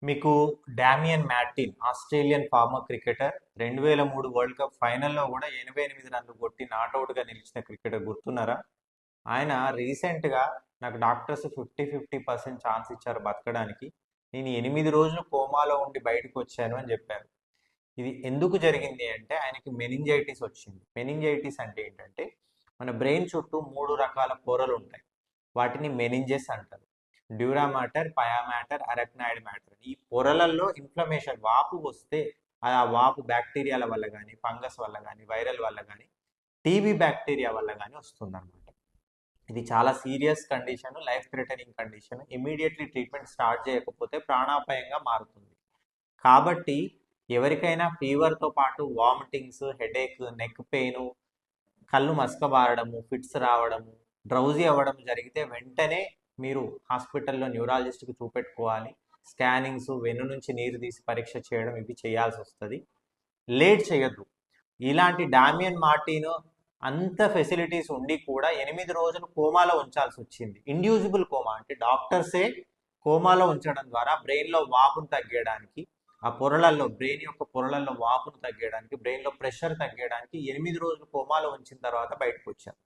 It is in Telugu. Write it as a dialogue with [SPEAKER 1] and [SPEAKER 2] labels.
[SPEAKER 1] మీకు Damien Martyn Australian former cricketer 2003 world cup ఫైనల్లో కూడా 88 రన్లు కొట్టి నాట్అవుట్గా నిలిచిన క్రికెటర్ గుర్తున్నారా? ఆయన రీసెంట్గా నాకు డాక్టర్స్ 50-50% ఛాన్స్ ఇచ్చారు బతకడానికి. నేను 8 రోజులు కోమాలో ఉండి బయటకు వచ్చాను అని చెప్పారు. ఇది ఎందుకు జరిగింది అంటే ఆయనకి మెనింజైటిస్ వచ్చింది. మెనింజైటిస్ అంటే ఏంటంటే మన బ్రెయిన్ చుట్టూ 3 రకాల పొరలు ఉంటాయి. వాటిని మెనింజెస్ అంటారు. Dura matter, పయా matter, అరక్నాయిడ్ matter. ఈ పొరలలో ఇన్ఫ్లమేషన్ వాపు వస్తే ఆ వాపు బ్యాక్టీరియాల వల్ల కానీ, ఫంగస్ వల్ల కానీ, వైరల్ వల్ల కానీ, టీబీ బ్యాక్టీరియా వల్ల కానీ వస్తుందన్నమాట. ఇది చాలా serious condition, life threatening condition. Immediately treatment start చేయకపోతే ప్రాణాపాయంగా మారుతుంది. కాబట్టి ఎవరికైనా ఫీవర్తో పాటు వామిటింగ్స్, హెడేక్, నెక్ పెయిన్, కళ్ళు మసకబారడము, ఫిట్స్ రావడము, డ్రౌజీ అవ్వడం జరిగితే వెంటనే మీరు హాస్పిటల్లో న్యూరాలజిస్ట్కి చూపెట్టుకోవాలి. స్కానింగ్స్, వెన్ను నుంచి నీరు తీసి పరీక్ష చేయడం ఇవి చేయాల్సి వస్తుంది. లేట్ చేయొద్దు. ఇలాంటి డామియన్ మార్టిన్ అంత ఫెసిలిటీస్ ఉండి కూడా 8 రోజులు కోమాలో ఉంచాల్సి వచ్చింది. ఇండ్యూజిబుల్ కోమా అంటే డాక్టర్సే కోమాలో ఉంచడం ద్వారా బ్రెయిన్లో వాపును తగ్గడానికి, ఆ పొరలలో బ్రెయిన్ యొక్క పొరలలో వాపును తగ్గడానికి, బ్రెయిన్లో ప్రెషర్ తగ్గడానికి 8 రోజులు కోమాలో ఉంచిన తర్వాత బయటకు వచ్చారు.